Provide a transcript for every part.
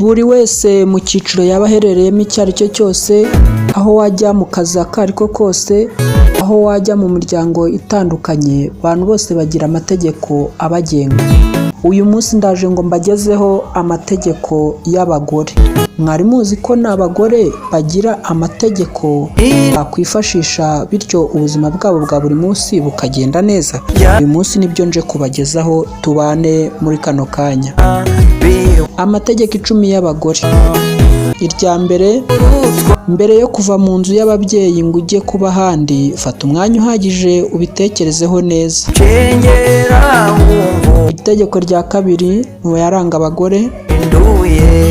buri wese mu cyiciro yaba aherereyemo icyo ari cyo cyose, aho wajya mu kazi ako ari ko kose, aho wajya mu miryango itandukanye, abantu bose bagira amategeko abagenga. Uyu munsi ndaje ngo mbagezeho amategeko y'abagore. Mwari muzi ko n'abagore bagira amategeko bakwifashisha bityo ubuzima bwabo bwa buri munsi bukagenda neza? Uyu munsi nibyo nje kubagezaho, tubane muri kano kanya. Amategeko 10 y'abagore. Irya mbere, mbere yo kuva mu nzu y'ababyeyi ngo ujye kuba ahandi, fata umwanya uhagije ubitekerezeho neza. Itegeko rya kabiri mu yaranga abagore,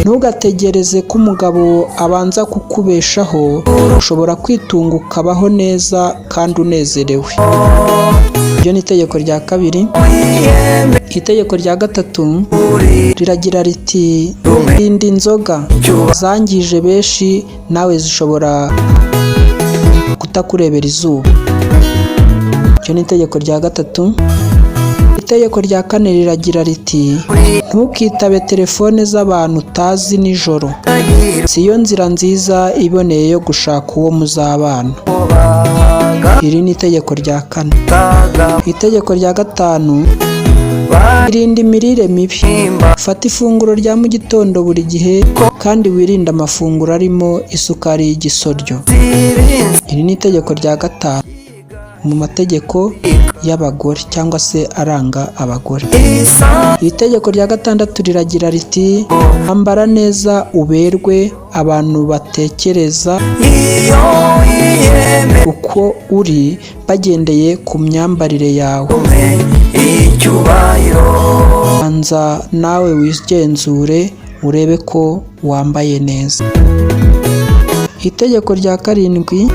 ntugategereze ko umugabo abanza kukubeshaho, ushobora kwitunga ukabaho neza kandi unezerewe. Iryo ni itegeko rya kabiri. Itegeko rya gatatu riragira riti, irinde inzoga zangije benshi, nawe zishobora kutakurebera izuba. Iryo ni itegeko rya gatatu. Itegeko rya kane riragira riti, ntukitabe telefone z'abantu utazi nijoro, siyo nzira nziza iboneye yo gushaka uwo muzabana. Iri ni itegeko rya kane. Itegeko rya gatanu, irinde imirire mibi, fata ifunguro rya mu gitondo buri gihe kandi wirinde amafunguro arimo isukari y'igisoryo. Iri ni itegeko rya gatanu mu mategeko y'abagore cyangwa se aranga abagore. Itegeko rya gatandatu riragira riti, ambara neza uberwe, abantu batekereza uko uri bagendeye ku myambarire yawe. Anza nawe wigenzure urebe ko wambaye neza. Itegeko rya karindwi,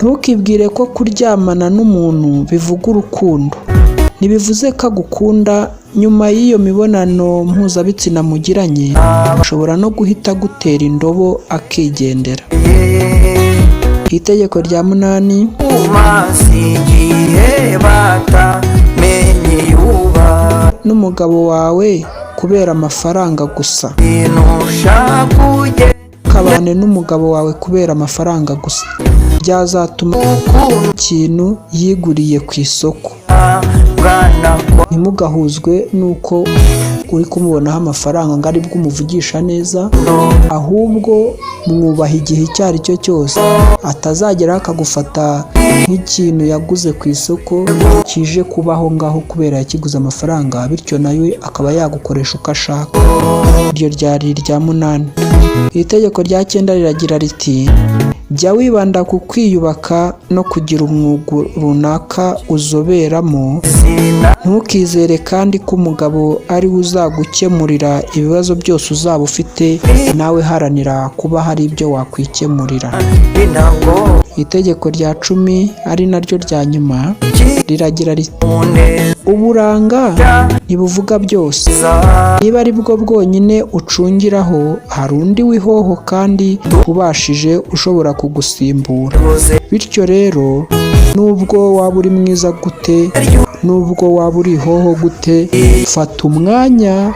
ntukibwire ko kuryamana n'umuntu bivuga urukundo. Ntibivuze ko agukunda, nyuma y'iyo mibonano mpuzabitsina mugiranye, ushobora no guhita gutera indobo akigendera. Itegeko rya munani, n'umugabo wawe kubera amafaranga gusa. Kabane n'umugabo wawe kubera amafaranga gusa, byazatuma ikintu yiguriye ku isoko. Ntimugahuzwe nuko uri kumubonaho amafaranga ngo aribwo umuvugisha neza, ahubwo mwubaha igihe icyo ari cyo cyose, atazageraho akagufata nk'ikintu yaguze ku isoko kije kubaho ngaho kubera yakiguze amafaranga, bityo nawe akaba yagukoresha uko ashaka. Iryo ryari irya munani. Itegeko rya 9 riragira riti, jya wibanda ku kwiyubaka no kugira umwuga runaka uzoberamo. Ntukizere kandi ko umugabo ari we uzagukemurira ibibazo byose uzaba ufite, nawe haranira kuba hari ibyo wakwikemurira. Itegeko rya 10 ari naryo rya nyuma riragira riti, uburanga ntibuvuga byose. Niba ari bwo bwonyine ucungiraho, hari undi wihoho kandi ubashije ushobora kugusimbura. Bityo rero, nubwo waba uri mwiza gute, nubwo waba uri ihoho gute, fata umwanya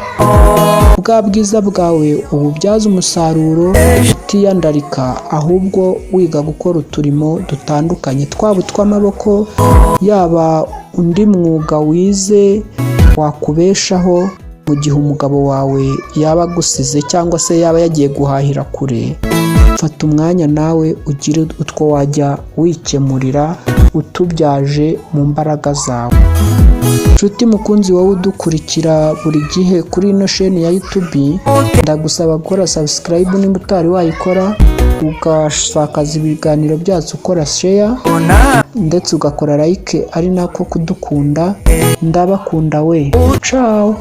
bwa bwiza bwawe ububyaza umusaruro, utiyandarika, ahubwo wiga gukora uturimo dutandukanye, twaba utw'amaboko, yaba undi mwuga wize wakubeshaho mu gihe umugabo wawe yaba agusize cyangwa se yaba yagiye guhahira kure. Fata umwanya nawe ugire utwo wajya wikemurira utubyaje mu mbaraga zawe. Nshuti mukunzi wowe udukurikira buri gihe kuri ino chaîne ya YouTube, ndagusaba gukora subscribe nimba utari wayikora, ugasakaza ibiganiro byacu, ukora share ndetse ugakora like, ari nako kudukunda. Ndabakunda we. Ciao.